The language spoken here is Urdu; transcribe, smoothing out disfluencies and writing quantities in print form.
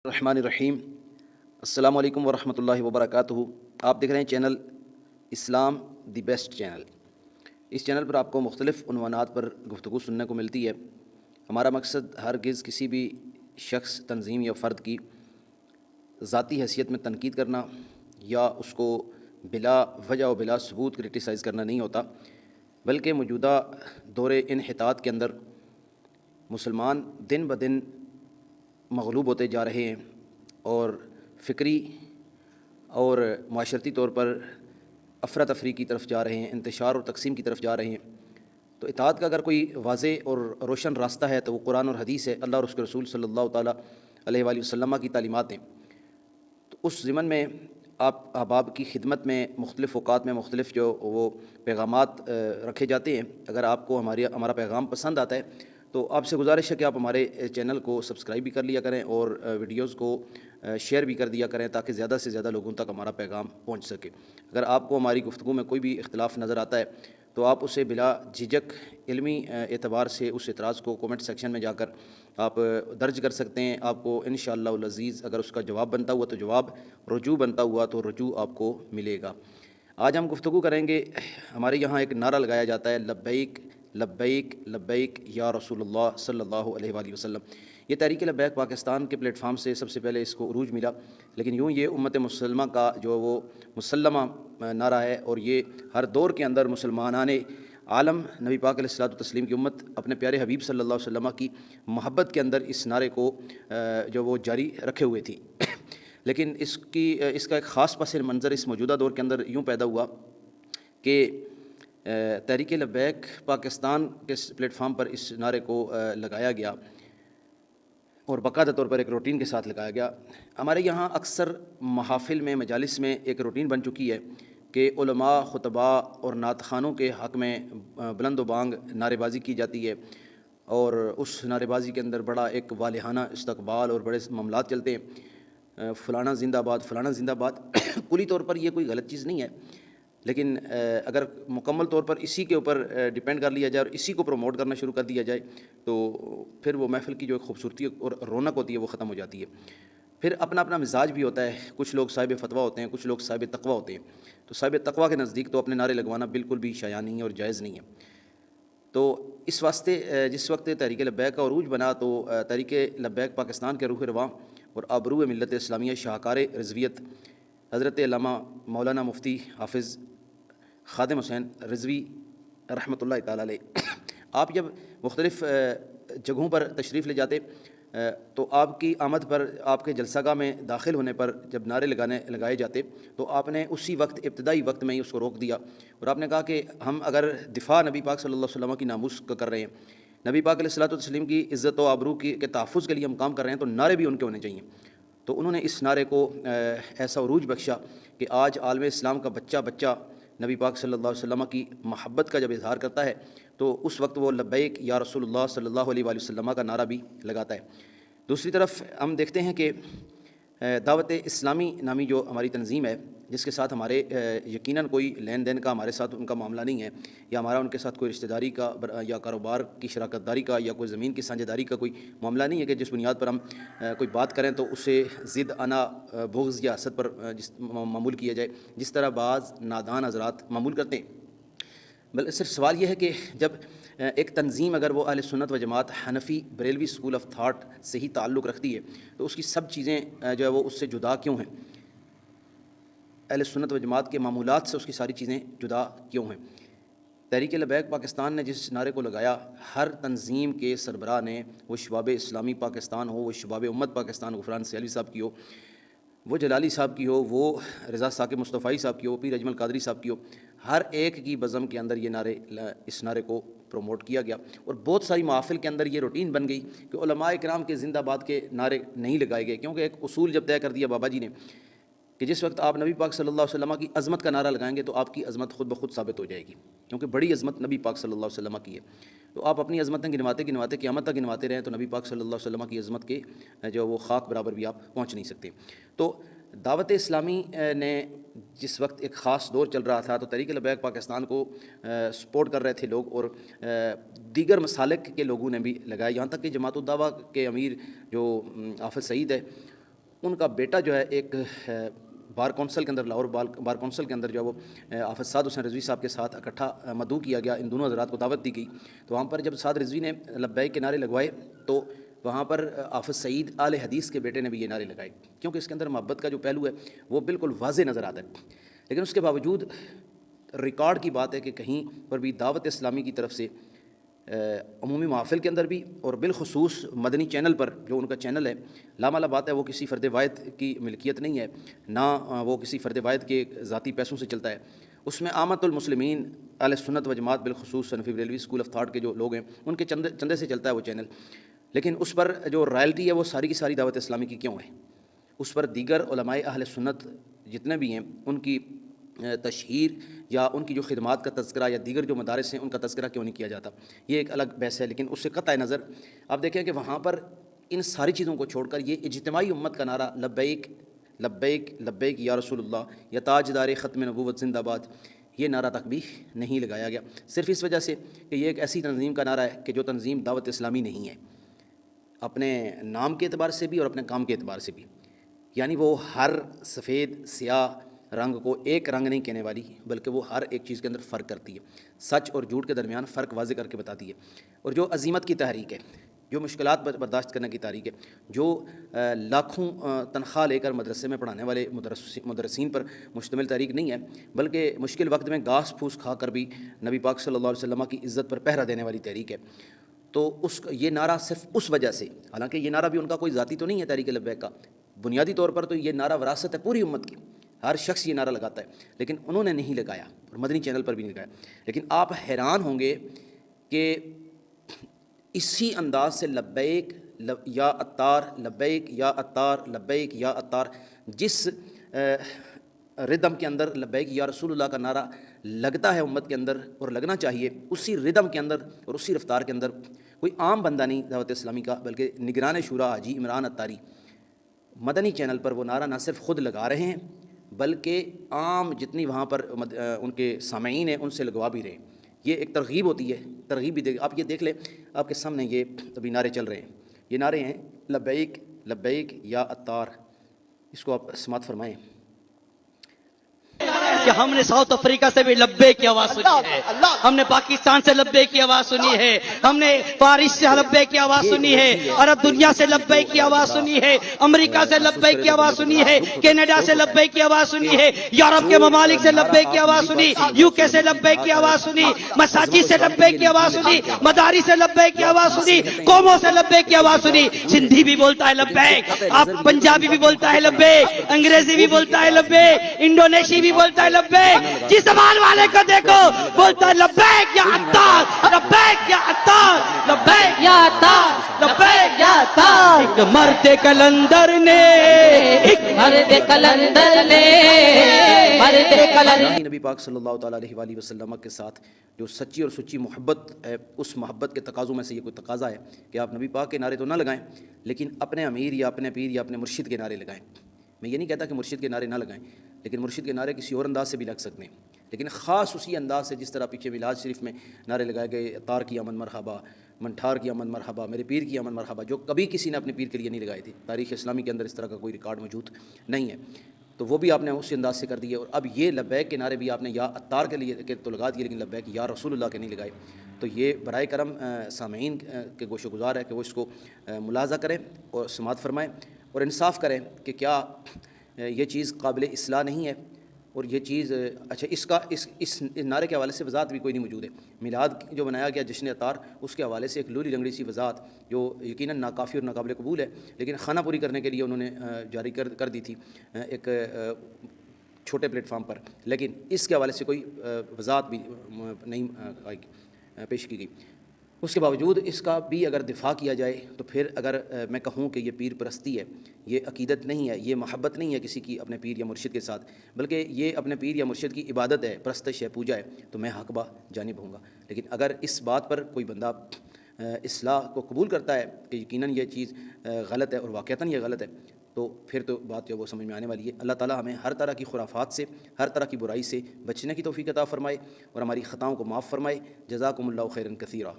الرحمن الرحیم۔ السلام علیکم ورحمۃ اللہ وبرکاتہ۔ آپ دیکھ رہے ہیں channel Islam the best channel. اس چینل پر آپ کو مختلف عنوانات پر گفتگو سننے کو ملتی ہے۔ ہمارا مقصد ہرگز کسی بھی شخص، تنظیم یا فرد کی ذاتی حیثیت میں تنقید کرنا یا اس کو بلا وجہ و بلا ثبوت کرٹیسائز کرنا نہیں ہوتا، بلکہ موجودہ دور انحطاط کے اندر مسلمان دن بدن مغلوب ہوتے جا رہے ہیں اور فکری اور معاشرتی طور پر افراتفری کی طرف جا رہے ہیں، انتشار اور تقسیم کی طرف جا رہے ہیں۔ تو اطاعت کا اگر کوئی واضح اور روشن راستہ ہے تو وہ قرآن اور حدیث ہے، اللہ اور اس کے رسول صلی اللہ تعالیٰ علیہ وآلہ وسلم کی تعلیمات ہیں۔ تو اس ضمن میں آپ احباب کی خدمت میں مختلف اوقات میں مختلف جو وہ پیغامات رکھے جاتے ہیں۔ اگر آپ کو ہمارا پیغام پسند آتا ہے تو آپ سے گزارش ہے کہ آپ ہمارے چینل کو سبسکرائب بھی کر لیا کریں اور ویڈیوز کو شیئر بھی کر دیا کریں تاکہ زیادہ سے زیادہ لوگوں تک ہمارا پیغام پہنچ سکے۔ اگر آپ کو ہماری گفتگو میں کوئی بھی اختلاف نظر آتا ہے تو آپ اسے بلا جھجک علمی اعتبار سے اس اعتراض کو کومنٹ سیکشن میں جا کر آپ درج کر سکتے ہیں۔ آپ کو انشاءاللہ العزیز اگر اس کا جواب بنتا ہوا تو جواب، رجوع بنتا ہوا تو رجوع آپ کو ملے گا۔ آج ہم گفتگو کریں گے، ہمارے یہاں ایک نعرہ لگایا جاتا ہے، لبیک لبیک لبیک یا رسول اللہ صلی اللہ علیہ وآلہ وسلم۔ یہ تحریک لبیک پاکستان کے پلیٹ فارم سے سب سے پہلے اس کو عروج ملا، لیکن یوں یہ امت مسلمہ کا جو وہ مسلمہ نعرہ ہے، اور یہ ہر دور کے اندر مسلمانان عالم نبی پاک علیہ الصلوۃ والتسلیم کی امت اپنے پیارے حبیب صلی اللہ علیہ وسلم کی محبت کے اندر اس نعرے کو جو وہ جاری رکھے ہوئے تھی۔ لیکن اس کا ایک خاص پس منظر اس موجودہ دور کے اندر یوں پیدا ہوا کہ تحریک لبیک پاکستان کے پلیٹ فارم پر اس نعرے کو لگایا گیا اور باقاعدہ طور پر ایک روٹین کے ساتھ لگایا گیا۔ ہمارے یہاں اکثر محافل میں، مجالس میں ایک روٹین بن چکی ہے کہ علماء، خطباء اور نعت خوانوں کے حق میں بلند و بانگ نعرے بازی کی جاتی ہے، اور اس نعرے بازی کے اندر بڑا ایک والہانہ استقبال اور بڑے معاملات چلتے ہیں، فلانا زندہ باد، فلانا زندہ باد۔ کلی طور پر یہ کوئی غلط چیز نہیں ہے، لیکن اگر مکمل طور پر اسی کے اوپر ڈیپینڈ کر لیا جائے اور اسی کو پروموٹ کرنا شروع کر دیا جائے تو پھر وہ محفل کی جو خوبصورتی اور رونق ہوتی ہے وہ ختم ہو جاتی ہے۔ پھر اپنا اپنا مزاج بھی ہوتا ہے، کچھ لوگ صاحب فتویٰ ہوتے ہیں، کچھ لوگ صاحب تقویٰ ہوتے ہیں۔ تو صاحب تقویٰ کے نزدیک تو اپنے نعرے لگوانا بالکل بھی شایع نہیں ہے اور جائز نہیں ہے۔ تو اس واسطے جس وقت تحریک لبیک کا عروج بنا تو تحریک لبیک پاکستان کے روح رواں اور آبرو ملت اسلامیہ، شاہکار رضویت حضرت علامہ مولانا مفتی حافظ خادم حسین رضوی رحمۃ اللہ تعالیٰ علیہ، آپ جب مختلف جگہوں پر تشریف لے جاتے تو آپ کی آمد پر، آپ کے جلسہ گاہ میں داخل ہونے پر جب نعرے لگائے جاتے تو آپ نے اسی وقت، ابتدائی وقت میں ہی اس کو روک دیا اور آپ نے کہا کہ ہم اگر دفاع نبی پاک صلی اللہ علیہ وسلم کی ناموس کا کر رہے ہیں، نبی پاک علیہ الصلوۃ والتسلیم کی عزت و آبرو کے تحفظ کے لیے ہم کام کر رہے ہیں، تو نعرے بھی ان کے ہونے چاہیے۔ تو انہوں نے اس نعرے کو ایسا عروج بخشا کہ آج عالم اسلام کا بچہ بچہ نبی پاک صلی اللہ علیہ وسلم کی محبت کا جب اظہار کرتا ہے تو اس وقت وہ لبیک یا رسول اللہ صلی اللہ علیہ وآلہ وسلم کا نعرہ بھی لگاتا ہے۔ دوسری طرف ہم دیکھتے ہیں کہ دعوت اسلامی نامی جو ہماری تنظیم ہے، جس کے ساتھ ہمارے یقیناً کوئی لین دین کا ہمارے ساتھ ان کا معاملہ نہیں ہے، یا ہمارا ان کے ساتھ کوئی رشتہ داری کا یا کاروبار کی شراکت داری کا یا کوئی زمین کی سانجھ داری کا کوئی معاملہ نہیں ہے کہ جس بنیاد پر ہم کوئی بات کریں تو اسے ضد، انا، بغض یا حسد پر معمول کیا جائے، جس طرح بعض نادان حضرات معمول کرتے ہیں۔ بلکہ صرف سوال یہ ہے کہ جب ایک تنظیم اگر وہ اہل سنت و جماعت حنفی بریلوی اسکول آف تھاٹ سے ہی تعلق رکھتی ہے تو اس کی سب چیزیں جو ہے وہ اس سے جدا کیوں ہیں؟ اہل سنت و جماعت کے معمولات سے اس کی ساری چیزیں جدا کیوں ہیں؟ تحریک لبیک پاکستان نے جس نعرے کو لگایا، ہر تنظیم کے سربراہ نے، وہ شباب اسلامی پاکستان ہو، وہ شباب امت پاکستان غفران سیالوی صاحب کی ہو، وہ جلالی صاحب کی ہو، وہ رضا ثاقب مصطفی صاحب کی ہو، پیر اجمل قادری صاحب کی ہو، ہر ایک کی بزم کے اندر یہ اس نعرے کو پروموٹ کیا گیا، اور بہت ساری محافل کے اندر یہ روٹین بن گئی کہ علماء کرام کے زندہ باد کے نعرے نہیں لگائے گئے، کیونکہ ایک اصول جب طے کر دیا بابا جی نے کہ جس وقت آپ نبی پاک صلی اللہ علیہ وسلم کی عظمت کا نعرہ لگائیں گے تو آپ کی عظمت خود بخود ثابت ہو جائے گی، کیونکہ بڑی عظمت نبی پاک صلی اللہ علیہ وسلم کی ہے۔ تو آپ اپنی عظمتیں گنواتے گنواتے قیامت تک گنواتے رہیں تو نبی پاک صلی اللہ علیہ وسلم کی عظمت کے جو وہ خاک برابر بھی آپ پہنچ نہیں سکتے۔ تو دعوت اسلامی نے جس وقت ایک خاص دور چل رہا تھا تو تحریک لبیک پاکستان کو سپورٹ کر رہے تھے لوگ، اور دیگر مسالک کے لوگوں نے بھی لگایا، یہاں تک کہ جماعت الدعوہ کے امیر جو حافظ سعید ہے ان کا بیٹا جو ہے ایک بار کونسل کے اندر، لاہور بار کونسل کے اندر جو ہے وہ حافظ سعد حسین رضوی صاحب کے ساتھ اکٹھا مدعو کیا گیا، ان دونوں حضرات کو دعوت دی گئی، تو وہاں پر جب سعد رضوی نے لبیک کے نعرے لگوائے تو وہاں پر حافظ سعید آل حدیث کے بیٹے نے بھی یہ نعرے لگائے، کیونکہ اس کے اندر محبت کا جو پہلو ہے وہ بالکل واضح نظر آتا ہے۔ لیکن اس کے باوجود ریکارڈ کی بات ہے کہ کہیں پر بھی دعوت اسلامی کی طرف سے عمومی محافل کے اندر بھی اور بالخصوص مدنی چینل پر جو ان کا چینل ہے، لامالہ بات ہے وہ کسی فرد واحد کی ملکیت نہیں ہے، نہ وہ کسی فرد واحد کے ذاتی پیسوں سے چلتا ہے، اس میں عامت المسلمین اہل سنت و جماعت بالخصوص حنفی بریلوی اسکول آف تھاٹ کے جو لوگ ہیں ان کے چندے سے چلتا ہے وہ چینل، لیکن اس پر جو رائلٹی ہے وہ ساری کی ساری دعوت اسلامی کی کیوں ہے؟ اس پر دیگر علماء اہل سنت جتنے بھی ہیں ان کی تشہیر یا ان کی جو خدمات کا تذکرہ یا دیگر جو مدارس ہیں ان کا تذکرہ کیوں نہیں کیا جاتا؟ یہ ایک الگ بحث ہے، لیکن اس سے قطع نظر آپ دیکھیں کہ وہاں پر ان ساری چیزوں کو چھوڑ کر یہ اجتماعی امت کا نعرہ لبیک لبیک لبیک یا رسول اللہ یا تاجدار ختم نبوت زندہ باد، یہ نعرہ تک بھی نہیں لگایا گیا، صرف اس وجہ سے کہ یہ ایک ایسی تنظیم کا نعرہ ہے کہ جو تنظیم دعوت اسلامی نہیں ہے، اپنے نام کے اعتبار سے بھی اور اپنے کام کے اعتبار سے بھی، یعنی وہ ہر سفید سیاہ رنگ کو ایک رنگ نہیں کہنے والی، بلکہ وہ ہر ایک چیز کے اندر فرق کرتی ہے، سچ اور جھوٹ کے درمیان فرق واضح کر کے بتاتی ہے، اور جو عظیمت کی تحریک ہے، جو مشکلات برداشت کرنے کی تحریک ہے، جو لاکھوں تنخواہ لے کر مدرسے میں پڑھانے والے مدرسین پر مشتمل تحریک نہیں ہے، بلکہ مشکل وقت میں گھاس پھوس کھا کر بھی نبی پاک صلی اللہ علیہ وسلم کی عزت پر پہرا دینے والی تحریک ہے، تو یہ نعرہ صرف اس وجہ سے، حالانکہ یہ نعرہ بھی ان کا کوئی ذاتی تو نہیں ہے تحریک لبیک کا، بنیادی طور پر تو یہ نعرہ وراثت ہے پوری امت کی، ہر شخص یہ نعرہ لگاتا ہے، لیکن انہوں نے نہیں لگایا اور مدنی چینل پر بھی نہیں لگایا، لیکن آپ حیران ہوں گے کہ اسی انداز سے لبیک یا عطار لبیک یا عطار لبیک یا عطار، جس ردم کے اندر لبیک یا رسول اللہ کا نعرہ لگتا ہے امت کے اندر اور لگنا چاہیے، اسی ردم کے اندر اور اسی رفتار کے اندر کوئی عام بندہ نہیں دعوت اسلامی کا، بلکہ نگران شورا حاجی عمران عطاری مدنی چینل پر وہ نعرہ نہ صرف خود لگا رہے ہیں بلکہ عام جتنی وہاں پر ان کے سامعین ہیں ان سے لگوا بھی رہے ہیں، یہ ایک ترغیب ہوتی ہے، ترغیب بھی آپ یہ دیکھ لیں، آپ کے سامنے یہ ابھی نعرے چل رہے ہیں، یہ نعرے ہیں لبیک لبیک یا عطار، اس کو آپ سماعت فرمائیں کہ ہم نے ساؤتھ افریقہ سے بھی لبیک کی آواز سنی ہے، ہم نے پاکستان سے لبیک کی آواز سنی ہے، ہم نے پارس سے لبیک کی آواز سنی ہے، عرب دنیا سے لبیک کی آواز سنی ہے، امریکہ سے لبیک کی آواز سنی ہے، کینیڈا سے لبیک کی آواز سنی ہے، یورپ کے ممالک سے لبیک کی آواز سنی، یو کے سے لبیک کی آواز سنی، مساجد سے لبیک کی آواز سنی، مدارس سے لبیک کی آواز سنی، قوموں سے لبیک کی آواز سنی، سندھی بھی بولتا ہے لبیک، آپ پنجابی بھی بولتا ہے لبیک، انگریزی بھی بولتا ہے لبیک، انڈونیشی بھی بولتا ہے لبیک، جس زبان والے کو دیکھو بولتا ہے لبیک یا عطار لبیک یا عطار لبیک یا عطار لبیک یا عطار، ایک مرد کلندر نے ایک مرد کلندر نے مرد کلندر نبی پاک صلی اللہ تعالیٰ علیہ وآلہ وسلم کے ساتھ جو سچی اور سچی محبت ہے، اس محبت کے تقاضوں میں سے یہ کوئی تقاضا ہے کہ آپ نبی پاک کے نعرے تو نہ لگائیں لیکن اپنے امیر یا اپنے پیر یا اپنے مرشد کے نعرے لگائیں۔ میں یہ نہیں کہتا کہ مرشد کے نعرے نہ لگائیں، لیکن مرشد کے نعرے کسی اور انداز سے بھی لگ سکتے ہیں، لیکن خاص اسی انداز سے جس طرح پیچھے میلاد شریف میں نعرے لگائے گئے، عطار کی امن مرحبا، منٹھار کی امن مرحبا، میرے پیر کی امن مرحبا، جو کبھی کسی نے اپنے پیر کے لیے نہیں لگائے تھے، تاریخ اسلامی کے اندر اس طرح کا کوئی ریکارڈ موجود نہیں ہے، تو وہ بھی آپ نے اسی انداز سے کر دیے، اور اب یہ لبیک کے نعرے بھی آپ نے یا عطار کے لیے تو لگا دیے لیکن لبیک یا رسول اللہ کے نہیں لگائے، تو یہ برائے کرم سامعین کے گوش و گزار ہے کہ وہ اس کو ملاحظہ کریں اور سماعت فرمائیں اور انصاف کریں کہ کیا یہ چیز قابل اصلاح نہیں ہے، اور یہ چیز اچھا اس نعرے کے حوالے سے وضاحت بھی کوئی نہیں موجود ہے، میلاد جو بنایا گیا جشن عطار اس کے حوالے سے ایک لولی لنگڑی سی وضاحت جو یقیناً ناکافی اور ناقابل قبول ہے، لیکن خانہ پوری کرنے کے لیے انہوں نے جاری کر دی تھی ایک چھوٹے پلیٹ فارم پر، لیکن اس کے حوالے سے کوئی وضاحت بھی نہیں پیش کی گئی، اس کے باوجود اس کا بھی اگر دفاع کیا جائے تو پھر اگر میں کہوں کہ یہ پیر پرستی ہے، یہ عقیدت نہیں ہے، یہ محبت نہیں ہے کسی کی اپنے پیر یا مرشد کے ساتھ، بلکہ یہ اپنے پیر یا مرشد کی عبادت ہے، پرستش ہے، پوجا ہے، تو میں حق با جانب ہوں گا، لیکن اگر اس بات پر کوئی بندہ اصلاح کو قبول کرتا ہے کہ یقیناً یہ چیز غلط ہے اور واقعتاً یہ غلط ہے، تو پھر تو بات جو وہ سمجھ میں آنے والی ہے۔ اللہ تعالیٰ ہمیں ہر طرح کی خرافات سے، ہر طرح کی برائی سے بچنے کی توفیق عطا فرمائے اور ہماری خطاؤں کو معاف فرمائے۔ جزاکم اللہ خیرا کثیرا۔